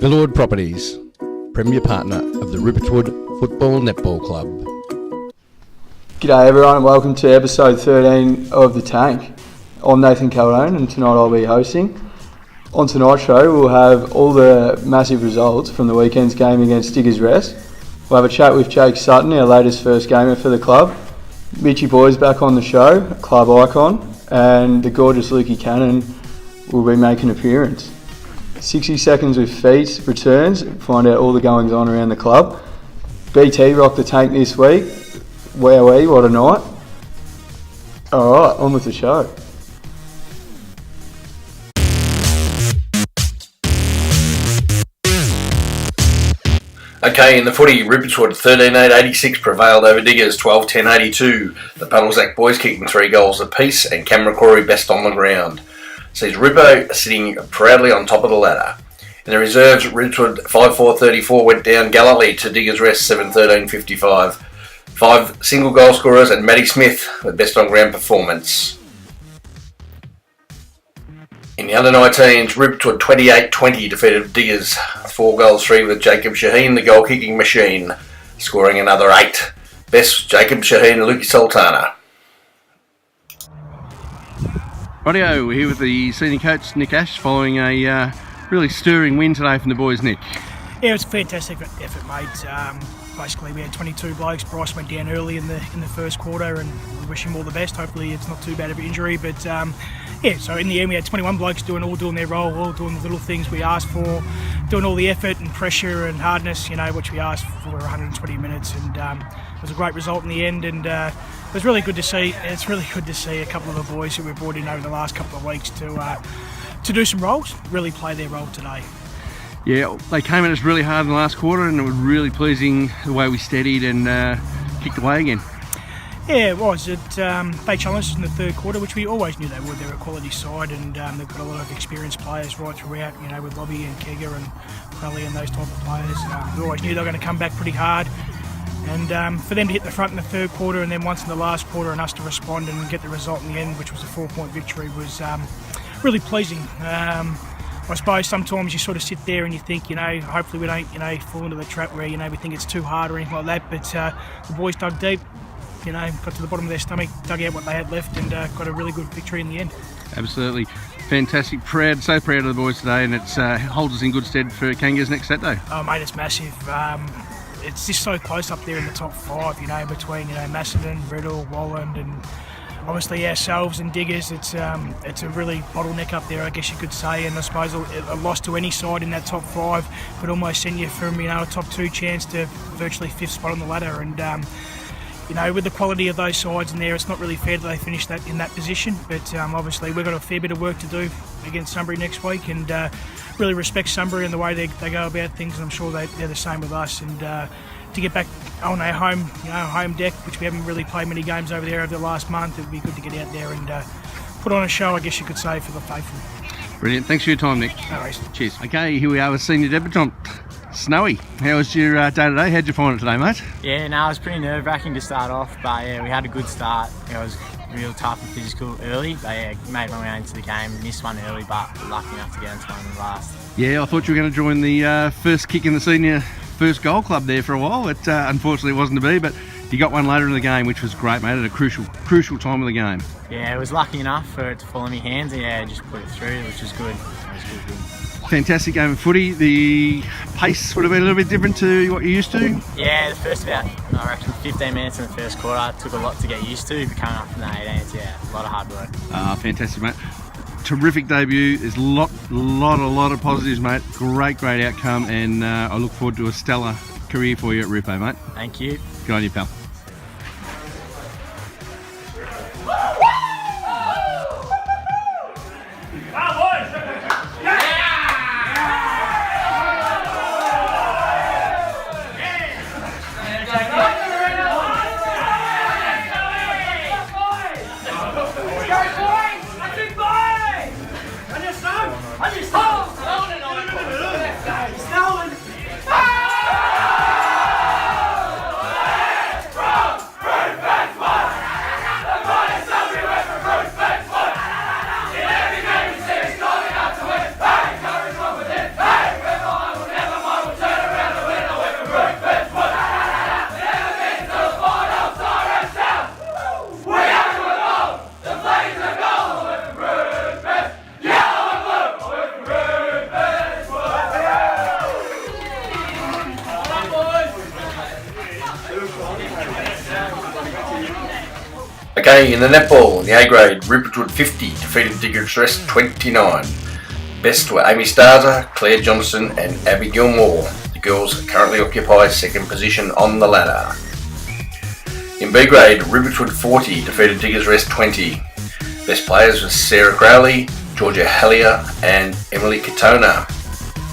Billwood Properties, premier partner of the Ruppertwood Football Netball Club. G'day everyone and welcome to episode 13 of The Tank. I'm Nathan Caldone and tonight I'll be hosting. On tonight's show we'll have all the massive results from the weekend's game against Diggers Rest. We'll have a chat with Jake Sutton, our latest first gamer for the club. Mitchy Boy's back on the show, club icon, and the gorgeous Lukey Cannon will be making an appearance. 60 seconds with feet returns, find out all the goings on around the club. BT rocked the tank this week. Wowee, what a night. Alright, on with the show. Okay, in the footy, Ruppertwood 13-8-86 prevailed over Diggers 12-10-82. The Puddlesack boys kicking 3 goals apiece and Cameron Corey best on the ground. Sees Ruppo sitting proudly on top of the ladder. In the reserves, Ruppertwood 5-4-34 went down gallantly to Diggers Rest 7-13-55. 5 single goal scorers and Matty Smith with best on ground performance. In the under-19s, Ruppertwood 28-20 defeated Diggers 4-3 with Jacob Shaheen, the goal-kicking machine, scoring another 8. Best Jacob Shaheen and Luki Sultana. Rightio, we're here with the senior coach Nick Ash following a really stirring win today from the boys, Nick. Yeah, it was a fantastic effort, mate. Basically, we had 22 blokes. Bryce went down early in the first quarter, and we wish him all the best. Hopefully, it's not too bad of an injury. But yeah, so in the end, we had 21 blokes doing their role, all doing the little things we asked for, doing all the effort and pressure and hardness, which we asked for 120 minutes, and it was a great result in the end. And it was really good to see. It's really good to see a couple of the boys who we brought in over the last couple of weeks to do some roles, really play their role today. Yeah, they came at us really hard in the last quarter, and it was really pleasing the way we steadied and kicked away again. Yeah, it was. They challenged us in the third quarter, which we always knew they would. They're a quality side, and they've got a lot of experienced players right throughout, with Bobby and Kegger and Crowley and those type of players. We always knew they were going to come back pretty hard. And for them to hit the front in the third quarter and then once in the last quarter and us to respond and get the result in the end, which was a 4-point victory, was really pleasing. I suppose sometimes you sort of sit there and you think, hopefully we don't, fall into the trap where, we think it's too hard or anything like that. But the boys dug deep, got to the bottom of their stomach, dug out what they had left, and got a really good victory in the end. Absolutely. Fantastic. So proud of the boys today, and it holds us in good stead for Kangas next Saturday. Oh, mate, it's massive. It's just so close up there in the top 5, between, Macedon, Riddle, Walland, and obviously ourselves and Diggers. It's a really bottleneck up there, I guess you could say, and I suppose a loss to any side in that top 5 could almost send you from a top 2 chance to virtually 5th spot on the ladder. And with the quality of those sides in there, it's not really fair that they finish that in that position. But obviously we've got a fair bit of work to do against Sunbury next week, and really respect Sunbury and the way they go about things, and I'm sure they're the same with us. And to get back on our home deck, which we haven't really played many games over there over the last month, it would be good to get out there and put on a show, I guess you could say, for the faithful. Brilliant. Thanks for your time, Nick. No worries. Cheers. Okay, here we are with senior debutant, Snowy. How was your day today? How'd you find it today, mate? Yeah, it was pretty nerve-wracking to start off, but yeah, we had a good start. It was real tough and physical early, but yeah, made my way into the game, missed one early, but lucky enough to get into one in the last. Yeah, I thought you were going to join the first kick in the senior first goal club there for a while. It unfortunately wasn't to be, but you got one later in the game, which was great, mate, at a crucial time of the game. Yeah, it was lucky enough for it to fall in my hands, and yeah, just put it through, which was good. It was good. Fantastic game of footy. The pace would have been a little bit different to what you're used to? Yeah, the first about, I reckon, 15 minutes in the first quarter took a lot to get used to, but coming up from the 18s, yeah, a lot of hard work. Fantastic, mate. Terrific debut. There's a lot of positives, mate. Great outcome, and I look forward to a stellar career for you at Rupo, mate. Thank you. Good on you, pal. Okay, in the netball, in the A grade, Rupertwood 50 defeated Diggers Rest 29. Best were Amy Starzer, Claire Johnson and Abby Gilmore. The girls currently occupy second position on the ladder. In B grade, Rupertwood 40 defeated Diggers Rest 20. Best players were Sarah Crowley, Georgia Hallier and Emily Katona.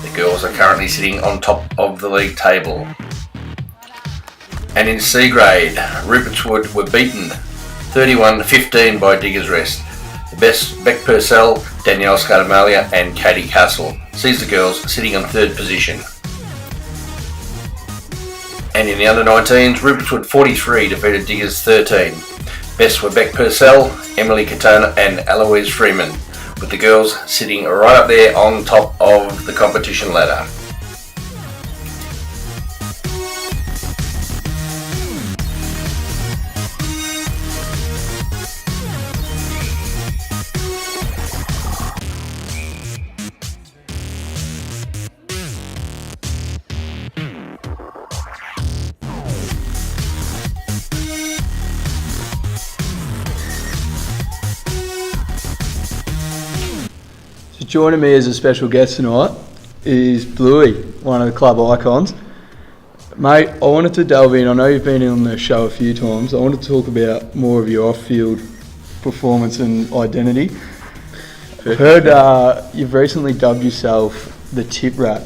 The girls are currently sitting on top of the league table. And in C grade, Rupertwood were beaten 31-15 by Diggers Rest. The best Beck Purcell, Danielle Scardamalia and Katie Castle sees the girls sitting on third position. And in the under 19s, Rupertwood 43 defeated Diggers 13. Best were Beck Purcell, Emily Katona and Eloise Freeman, with the girls sitting right up there on top of the competition ladder. Joining me as a special guest tonight is Bluey, one of the club icons. Mate, I wanted to delve in, I know you've been on the show a few times, I wanted to talk about more of your off-field performance and identity. I've heard you've recently dubbed yourself the Tip Rat.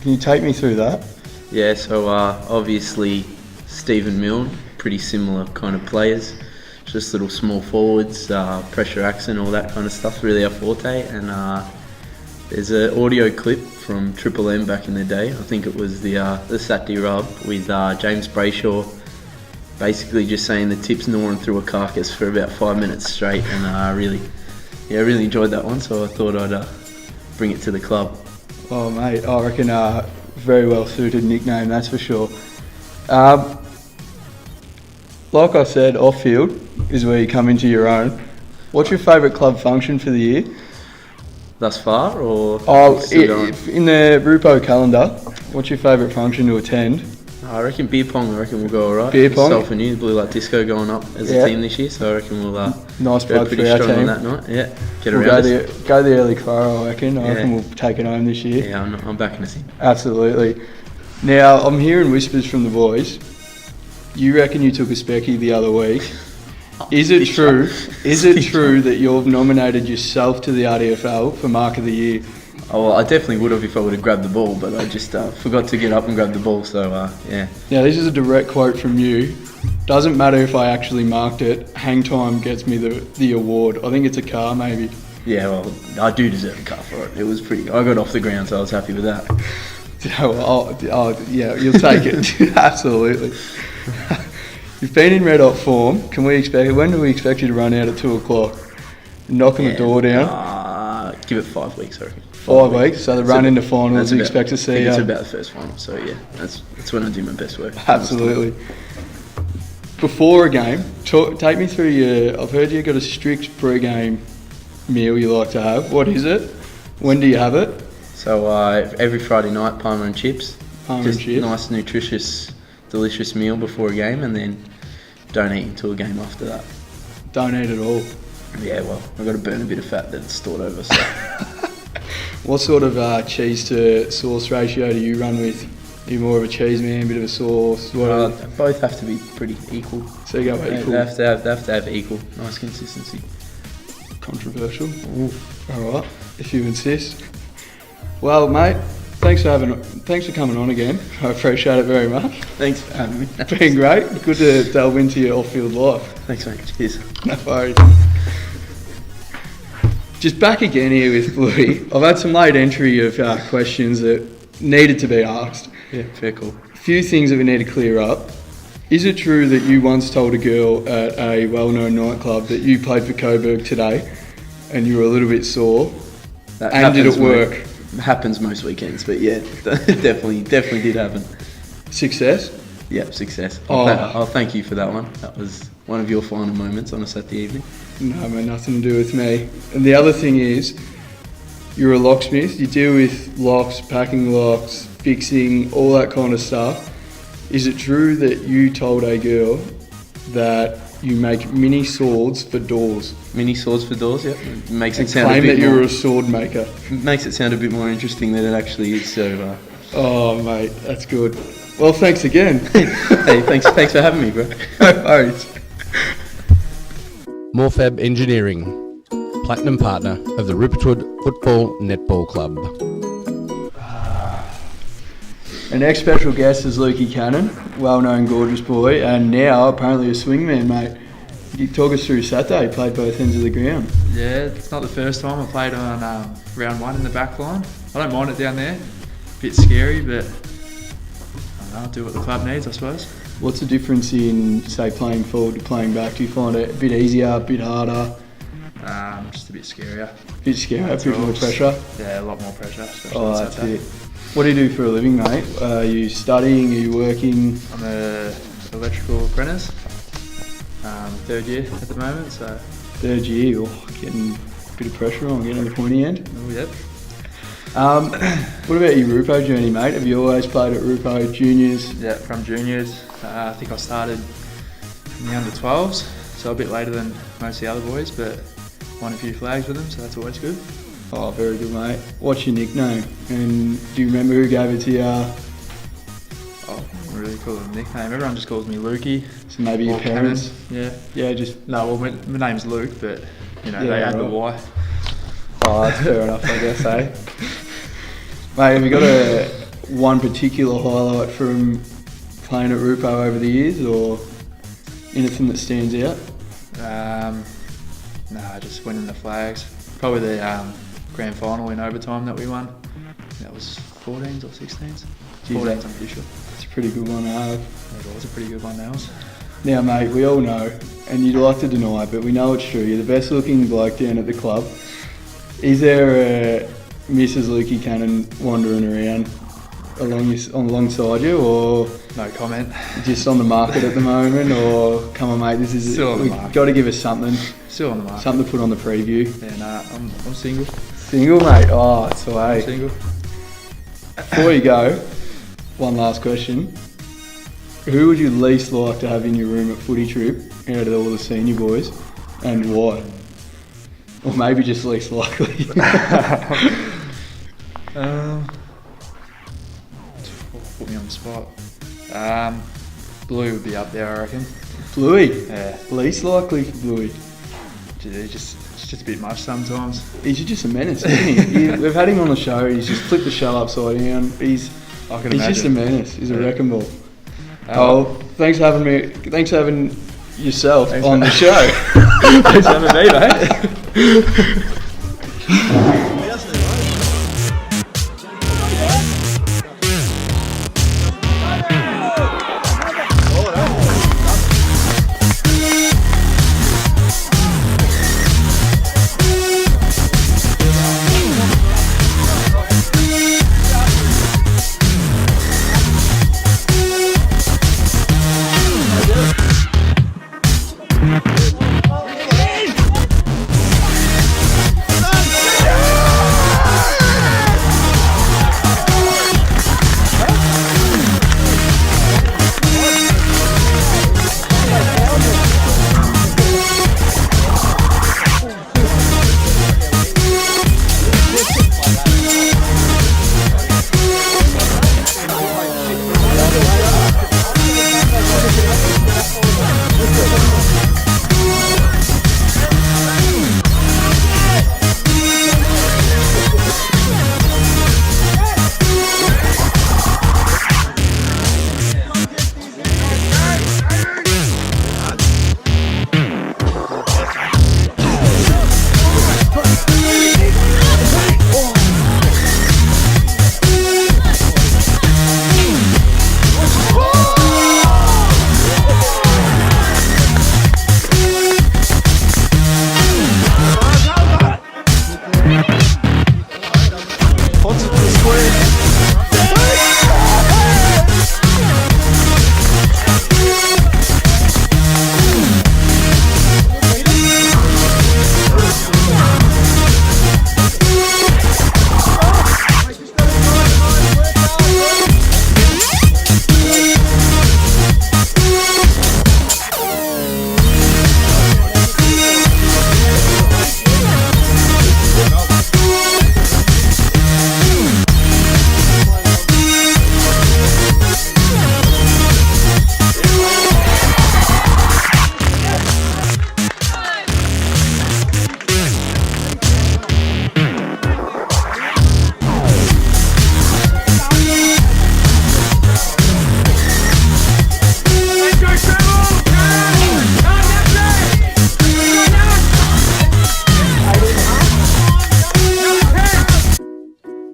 Can you take me through that? Yeah, so obviously Stephen Milne, pretty similar kind of players. Just little small forwards, pressure accent, all that kind of stuff, really our forte. And there's an audio clip from Triple M back in the day. I think it was the Saturday Rub with James Brayshaw, basically just saying the tip's gnawing through a carcass for about 5 minutes straight, and I really enjoyed that one. So I thought I'd bring it to the club. Oh mate, I reckon very well suited nickname, that's for sure. Like I said, off-field is where you come into your own. What's your favourite club function for the year? Thus far, or in the Rupo calendar, what's your favourite function to attend? I reckon beer pong. I reckon we'll go alright. Beer pong. Myself and you, Blue Light Disco going up as a team this year, so I reckon we'll nice go plug pretty for our strong team. on that night. Yeah, get We'll around. go the early Clara, I reckon. I reckon we'll take it home this year. Yeah, I'm backing us in. Absolutely. Now I'm hearing whispers from the boys. You reckon you took a specky the other week. Is it true? Is it true that you've nominated yourself to the RDFL for Mark of the Year? Oh, well, I definitely would have if I would have grabbed the ball, but I just forgot to get up and grab the ball, so yeah. Now this is a direct quote from you. Doesn't matter if I actually marked it, hang time gets me the award. I think it's a car maybe. Yeah, well, I do deserve a car for it. It was pretty I got off the ground, so I was happy with that. Yeah, you'll take it. Absolutely. You've been in red hot form. When do we expect you to run out at 2 o'clock? Knocking the door down? Give it 5 weeks, I reckon. 5 weeks, so the run into finals, you expect to see. I think it's about the first final, so yeah, that's when I do my best work. Absolutely. Before a game, take me through I've heard you've got a strict pre-game meal you like to have. What is it? When do you have it? So every Friday night, parma and chips. Just nice, nutritious, delicious meal before a game, and then don't eat until a game after that. Don't eat at all. Yeah, well, I've got to burn a bit of fat that's stored over. So. What sort of cheese to sauce ratio do you run with? Are you more of a cheese man, bit of a sauce? Both have to be pretty equal. So you go equal. They have to have equal, nice consistency. Controversial. All right, if you insist. Well, mate, thanks for coming on again. I appreciate it very much. Thanks for having me. It's been great. Good to delve into your off-field life. Thanks, mate. Cheers. No worries. Just back again here with Bluey. I've had some late entry of questions that needed to be asked. Yeah, fair call. A few things that we need to clear up. Is it true that you once told a girl at a well-known nightclub that you played for Coburg today and you were a little bit sore? And did it work? Happens most weekends, but yeah, definitely did happen. Success? Yep, success. I'll thank you for that one. That was one of your final moments on a Saturday evening. No, mate, nothing to do with me. And the other thing is, you're a locksmith. You deal with locks, packing locks, fixing, all that kind of stuff. Is it true that you told a girl that you make mini swords for doors. Mini swords for doors, yeah. Makes it And sound a claim bit that more, you're a sword maker. makes it sound a bit more interesting than it actually is. So, Oh, mate, that's good. Well, thanks again. hey, thanks for having me, bro. No worries. Morfab Engineering, Platinum Partner of the Rupertwood Football Netball Club. Our next special guest is Lukey Cannon, well-known gorgeous boy, and now apparently a swingman, mate. You talk us through Saturday. You played both ends of the ground. Yeah, it's not the first time I played on round one in the back line. I don't mind it down there. Bit scary, but I don't know, I'll do what the club needs, I suppose. What's the difference in, say, playing forward to playing back? Do you find it a bit easier, a bit harder, Just a bit scarier. a bit scarier, a bit more pressure? Yeah, a lot more pressure, especially Oh, on that's Saturday. it. What do you do for a living, mate? Are you studying? Are you working? I'm an electrical apprentice, third year at the moment, so Third year, getting a bit of pressure on, getting the pointy end. oh, yep. What about your Rupo journey, mate? Have you always played at Rupo juniors? Yeah, from juniors. I think I started in the under 12s, so a bit later than most of the other boys, but won a few flags with them, so that's always good. Oh, very good, mate. What's your nickname? And do you remember who gave it to you? Oh, really cool nickname. Everyone just calls me Lukey. So maybe your or parents? Cannon. Yeah. Yeah, just... No, well, my name's Luke, but you know Yeah, they add the right. Y. Oh, that's fair enough, I guess, eh? Mate, have you got one particular highlight from playing at Rupo over the years, or anything that stands out? Just winning the flags. Probably the grand final in overtime that we won. That was 14s or 16s. Geez, 14s, I'm pretty sure. It's a pretty good one to have. It was a pretty good one, that was. Now, mate, we all know, and you'd like to deny it, but we know it's true. You're the best looking bloke down at the club. Is there a Mrs. Lukey Cannon wandering around alongside you, or No comment. just on the market at the moment, or come on, mate, this is Still on the we've market. got to give us something Still on the market. to put on the preview. Yeah, nah, I'm single. Single, mate. Oh, it's the way. Single. Before you go, one last question. Who would you least like to have in your room at footy trip out of all the senior boys, and why? Or maybe just least likely. Put me on the spot. Blue would be up there, I reckon. Bluey. Yeah, Least likely for Bluey. it's just a bit much sometimes. He's just a menace, isn't he? We've had him on the show. He's just flipped the show upside down. He's I can just a imagine. menace. He's a Yeah. wrecking ball. Oh, thanks for having me. Thanks for having yourself Thanks, on mate. the show. Thanks for having me, mate.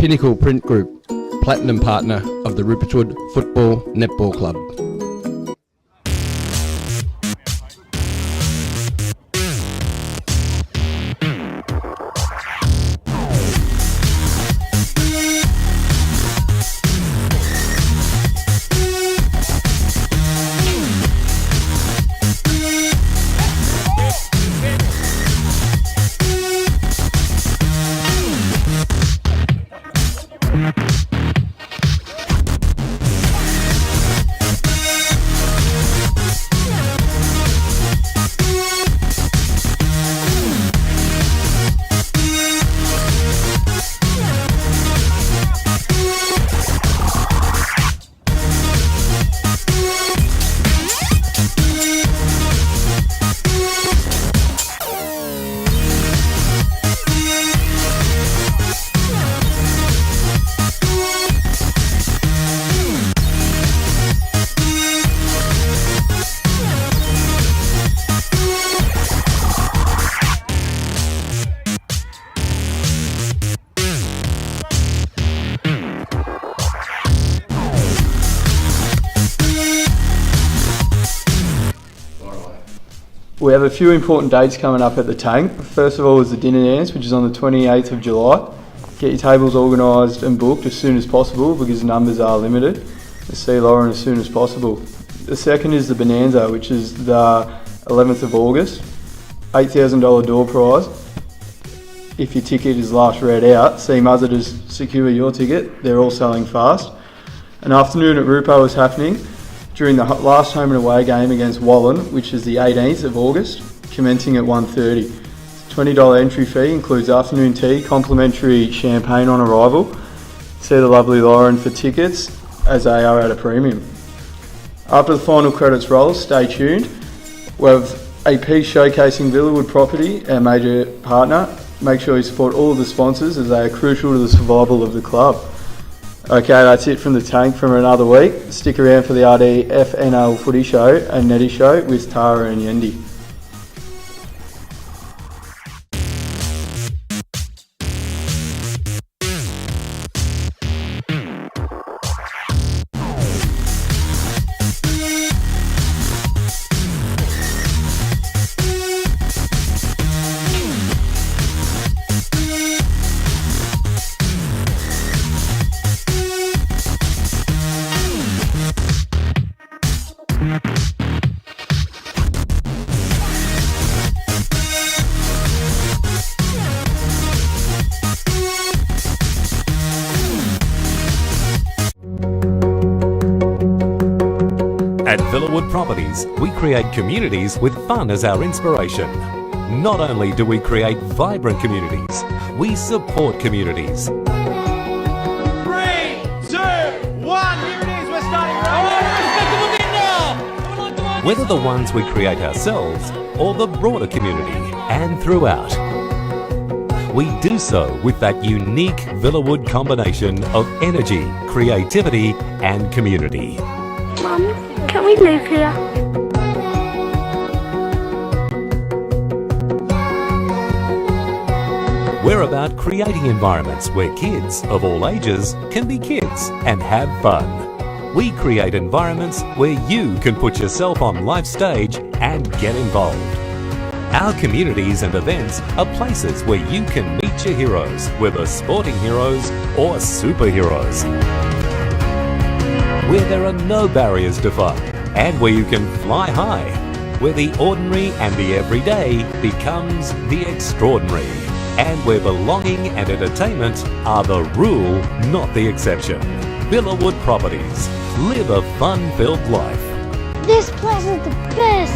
Pinnacle Print Group, Platinum Partner of the Rupertwood Football Netball Club. We have a few important dates coming up at the Tank. First of all is the dinner dance, which is on the 28th of July. Get your tables organised and booked as soon as possible because numbers are limited. See Lauren as soon as possible. The second is the Bonanza, which is the 11th of August. $8,000 door prize. If your ticket is last read out, see Muzzer to secure your ticket. They're all selling fast. An afternoon at Rupo is happening during the last home and away game against Wallen, which is the 18th of August, commencing at 1:30. $20 entry fee, includes afternoon tea, complimentary champagne on arrival. See the lovely Lauren for tickets, as they are at a premium. After the final credits roll, stay tuned. We have a piece showcasing Villawood Property, our major partner. Make sure you support all of the sponsors as they are crucial to the survival of the club. Okay, that's it from the Tank for another week. Stick around for the RDFNL footy show and Netty show with Tara and Yeendy. At Villawood Properties, we create communities with fun as our inspiration. Not only do we create vibrant communities, we support communities. 3, 2, 1, here it is, we're starting right. Whether the ones we create ourselves or the broader community and throughout. We do so with that unique Villawood combination of energy, creativity and community. Mum, can we live here? We're about creating environments where kids of all ages can be kids and have fun. We create environments where you can put yourself on life's stage and get involved. Our communities and events are places where you can meet your heroes, whether sporting heroes or superheroes. Where there are no barriers to fun and where you can fly high. Where the ordinary and the everyday becomes the extraordinary. And where belonging and entertainment are the rule, not the exception. Villawood Properties. Live a fun-filled life. This place is the best!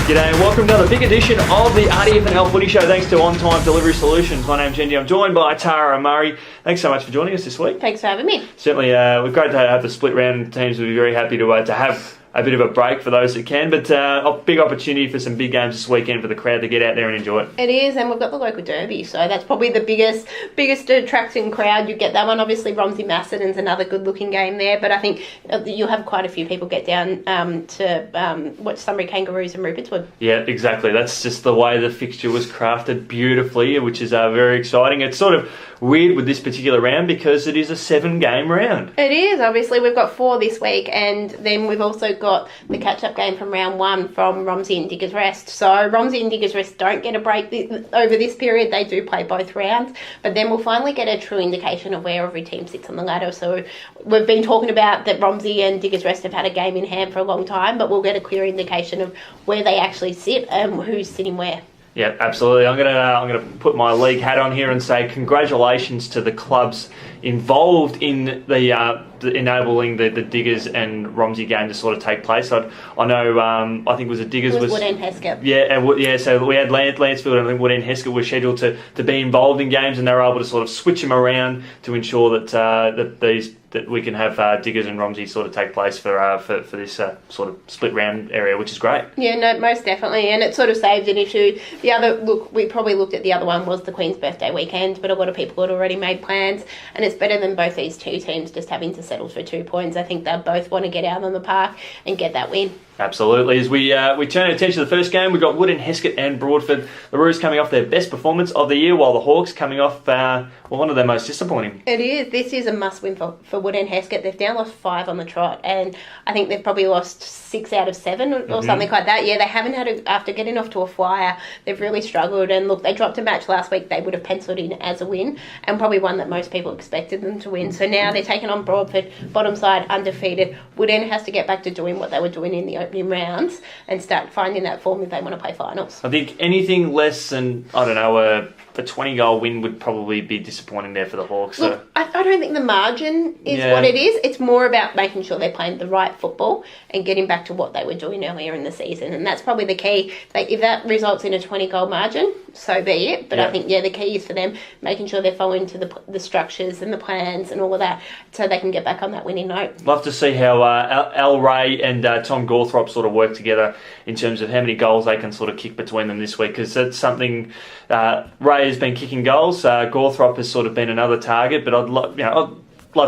G'day and welcome to another big edition of the RDFNL Footy Show. Thanks to On Time Delivery Solutions. My name's Yeendy. I'm joined by Tara and Murray. Thanks so much for joining us this week. Thanks for having me. Certainly, we're great to have the split round teams. We'll be very happy to have a bit of a break for those that can, but a big opportunity for some big games this weekend for the crowd to get out there and enjoy it. It is, and we've got the local derby, so that's probably the biggest attracting crowd. You get that one. Obviously, Romsey Macedon's another good-looking game there, but I think you'll have quite a few people get down to watch Sunbury Kangaroos and Rupert's Wood. Yeah, exactly. That's just the way the fixture was crafted beautifully, which is very exciting. It's sort of weird with this particular round because it is a 7-game round. It is. Obviously, we've got 4 this week, and then we've also got the catch-up game from round 1 from Romsey and Diggers Rest. So Romsey and Diggers Rest don't get a break over this period. They do play both rounds, but then we'll finally get a true indication of where every team sits on the ladder. So we've been talking about that Romsey and Diggers Rest have had a game in hand for a long time, but we'll get a clear indication of where they actually sit and who's sitting where. Yeah, absolutely. I'm gonna put my league hat on here and say congratulations to the clubs involved in the enabling the Diggers and Romsey game to sort of take place. I know. I think it was the Diggers was Wood End Heskett. Yeah. So we had Lansfield and Wood End Heskett were scheduled to be involved in games, and they were able to sort of switch them around to ensure that we can have Diggers and Romsey sort of take place for this sort of split round area, which is great. Yeah, no, most definitely, and it sort of saved an issue. We probably looked at the other one was the Queen's birthday weekend, but a lot of people had already made plans, and it's better than both these two teams just having to settle for 2 points. I think they both want to get out on the park and get that win. Absolutely. As we turn our attention to the first game, we've got Wood End Heskett and Broadford. The Roos coming off their best performance of the year, while the Hawks coming off one of their most disappointing. It is. This is a must-win for Wood End Heskett. They've now lost 5 on the trot, and I think they've probably lost 6 out of 7 or something like that. Yeah, they haven't after getting off to a flyer, they've really struggled. And look, they dropped a match last week they would have penciled in as a win, and probably one that most people expected them to win. So now they're taking on Broadford, bottom side, undefeated. Wood End has to get back to doing what they were doing in the opening rounds and start finding that form if they want to play finals. I think anything less than, I don't know, a 20-goal win would probably be disappointing there for the Hawks. Look, I don't think the margin is what it is. It's more about making sure they're playing the right football and getting back to what they were doing earlier in the season. And that's probably the key. If that results in a 20-goal margin, so be it. But I think, the key is for them making sure they're following to the structures and the plans and all of that so they can get back on that winning note. Love to see how Al Ray and Tom Gawthrop sort of work together in terms of how many goals they can sort of kick between them this week, because that's something Ray has been kicking goals. Gawthrop has sort of been another target, but I'd love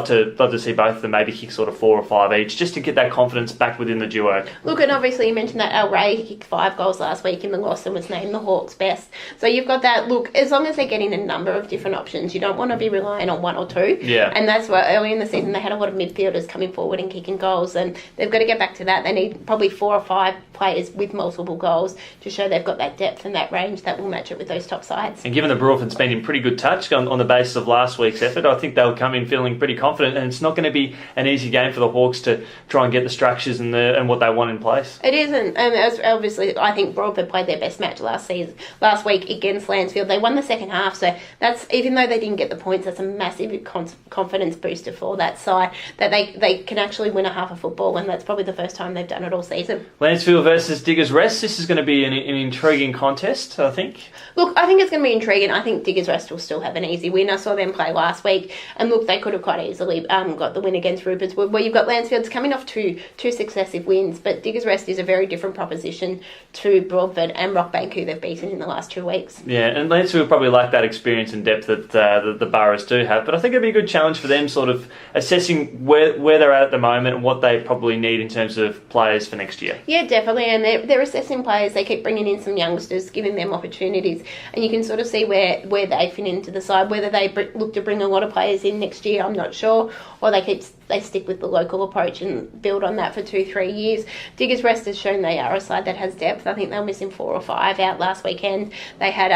to see both of them maybe kick sort of 4 or 5 each, just to get that confidence back within the duo. Look, and obviously you mentioned that Al Ray kicked 5 goals last week in the loss and was named the Hawks' best. So you've got that. Look, as long as they're getting a number of different options, you don't want to be relying on 1 or 2. Yeah. And that's why early in the season they had a lot of midfielders coming forward and kicking goals, and they've got to get back to that. They need probably 4 or 5 players with multiple goals to show they've got that depth and that range that will match it with those top sides. And given that Broadford's been in pretty good touch on the basis of last week's effort, I think they'll come in feeling pretty confident, and it's not going to be an easy game for the Hawks to try and get the structures and what they want in place. It isn't, and obviously I think Broadford played their best match last week against Lansfield. They won the second half, so that's, even though they didn't get the points, that's a massive confidence booster for that side, that they can actually win a half of football, and that's probably the first time they've done it all season. Lansfield versus Diggers Rest. This is going to be an intriguing contest, I think. Look, I think it's going to be intriguing. I think Diggers Rest will still have an easy win. I saw them play last week, and look, they could have quite easily got the win against Rupert's Wood, where you've got Lansfield's coming off two successive wins, but Diggers Rest is a very different proposition to Broadford and Rockbank, who they've beaten in the last 2 weeks. Yeah, and Lansfield probably lack that experience and depth that the Boroughs do have, but I think it'd be a good challenge for them, sort of assessing where they're at the moment and what they probably need in terms of players for next year. Yeah, definitely, and they're assessing players. They keep bringing in some youngsters, giving them opportunities, and you can sort of see where they fit into the side. Whether they look to bring a lot of players in next year, I'm not sure, or they stick with the local approach and build on that for 2-3 years. Diggers Rest has shown they are a side that has depth. I think they were missing 4 or 5 out last weekend. They had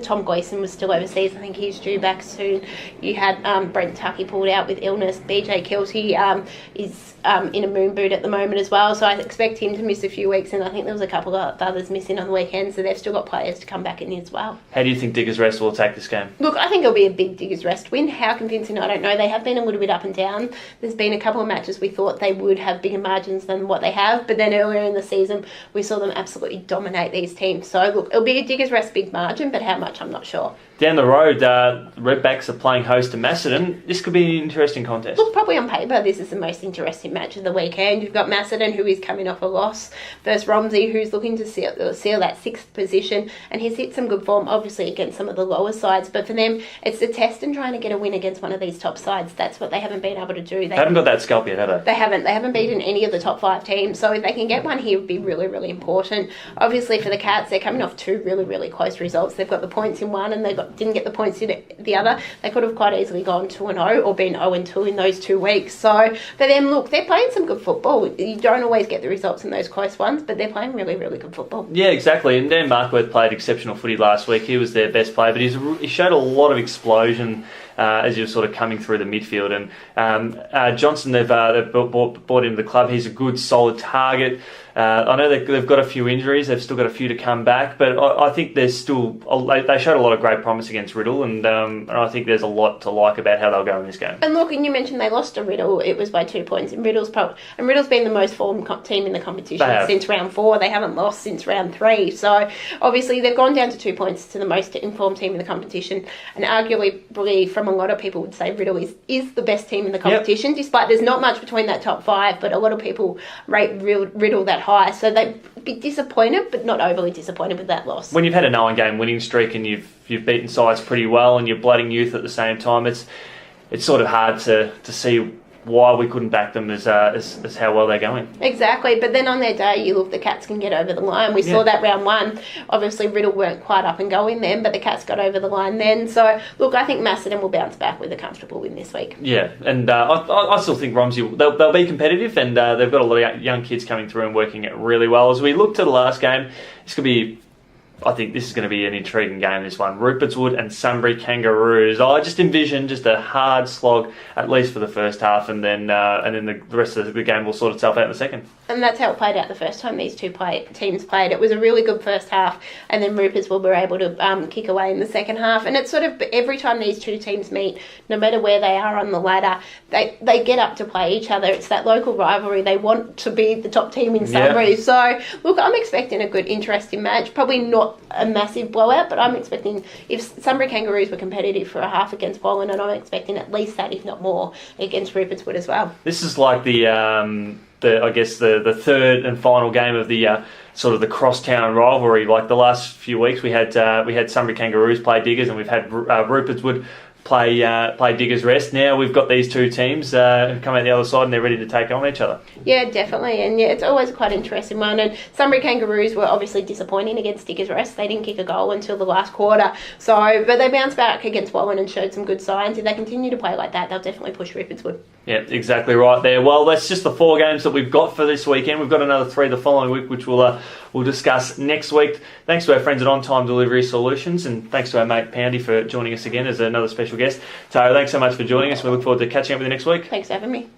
Tom Gleeson was still overseas. I think he's due back soon. You had Brent Tuckey pulled out with illness. BJ Kilty is in a moon boot at the moment as well, so I expect him to miss a few weeks, and I think there was a couple of others missing on the weekend, so they've still got players to come back in as well. How do you think Diggers Rest will take this game? Look, I think it'll be a big Diggers Rest win. How convincing, I don't know. They have been a little bit up and down down. There's been a couple of matches we thought they would have bigger margins than what they have, but then earlier in the season we saw them absolutely dominate these teams. So look, it'll be a Diggers Rest big margin, but how much I'm not sure. Down the road, the Redbacks are playing host to Macedon. This could be an interesting contest. Look, probably on paper, this is the most interesting match of the weekend. You've got Macedon, who is coming off a loss, versus Romsey, who's looking to seal that 6th position, and he's hit some good form, obviously, against some of the lower sides. But for them, it's a test in trying to get a win against one of these top sides. That's what they haven't been able to do. They haven't got that scalp yet, have they? They haven't beaten any of the top 5 teams. So if they can get one here, it would be really, really important. Obviously, for the Cats, they're coming off 2 really, really close results. They've got the points in one, and they didn't get the points in the other. They could have quite easily gone 2-0 or been 0-2 in those 2 weeks. So for them, look, they're playing some good football. You don't always get the results in those close ones, but they're playing really, really good football. Yeah, exactly. And Dan Markworth played exceptional footy last week. He was their best player, but he showed a lot of explosion as he was sort of coming through the midfield. And Johnson, they've brought into the club. He's a good, solid target. I know they've got a few injuries. They've still got a few to come back, but I think there's still they showed a lot of great promise against Riddle, and I think there's a lot to like about how they'll go in this game. And look, and you mentioned they lost to Riddle. It was by 2 points, and Riddle's been the most formed team in the competition since round 4. They haven't lost since round 3, so obviously they've gone down to 2 points to the most informed team in the competition. And arguably, from a lot of people, would say Riddle is the best team in the competition. Yep. Despite there's not much between that top 5, but a lot of people rate Riddle that high, so they'd be disappointed, but not overly disappointed with that loss. When you've had a 9-game winning streak and you've beaten sides pretty well, and you're blooding youth at the same time, it's sort of hard to see why we couldn't back them as how well they're going. Exactly, but then on their day, you look, the Cats can get over the line. We saw that round 1. Obviously, Riddle weren't quite up and going then, but the Cats got over the line then. So, look, I think Macedon will bounce back with a comfortable win this week. Yeah, and I still think Romsey, they'll be competitive, and they've got a lot of young kids coming through and working it really well. As we look to the last game, this could be... I think this is going to be an intriguing game, this one. Rupert's Wood and Sunbury Kangaroos. I just envision just a hard slog, at least for the first half, and then the rest of the game will sort itself out in the second. And that's how it played out the first time these two teams played. It was a really good first half, and then Rupert's Wood were able to kick away in the second half. And it's sort of every time these two teams meet, no matter where they are on the ladder, they get up to play each other. It's that local rivalry. They want to be the top team in Sunbury. Yeah. So, look, I'm expecting a good, interesting match. Probably not a massive blowout, but I'm expecting, if Sunbury Kangaroos were competitive for a half against Wallen, and I'm expecting at least that, if not more, against Rupert's Wood as well. This is like the third and final game of the sort of the crosstown rivalry. Like the last few weeks, we had Sunbury Kangaroos play Diggers, and we've had Rupert's Wood play Diggers Rest. Now we've got these two teams come out the other side, and they're ready to take on each other. Yeah, definitely, and yeah, it's always quite interesting one. And Sunbury Kangaroos were obviously disappointing against Diggers Rest. They didn't kick a goal until the last quarter, but they bounced back against Wallen and showed some good signs. If they continue to play like that, they'll definitely push Rupert's Wood. Yeah, exactly right there. Well, that's just the 4 games that we've got for this weekend. We've got another 3 the following week, which we'll discuss next week. Thanks to our friends at On Time Delivery Solutions, and thanks to our mate Poundy for joining us again as another special guest. Tara, thanks so much for joining us. We look forward to catching up with you next week. Thanks for having me.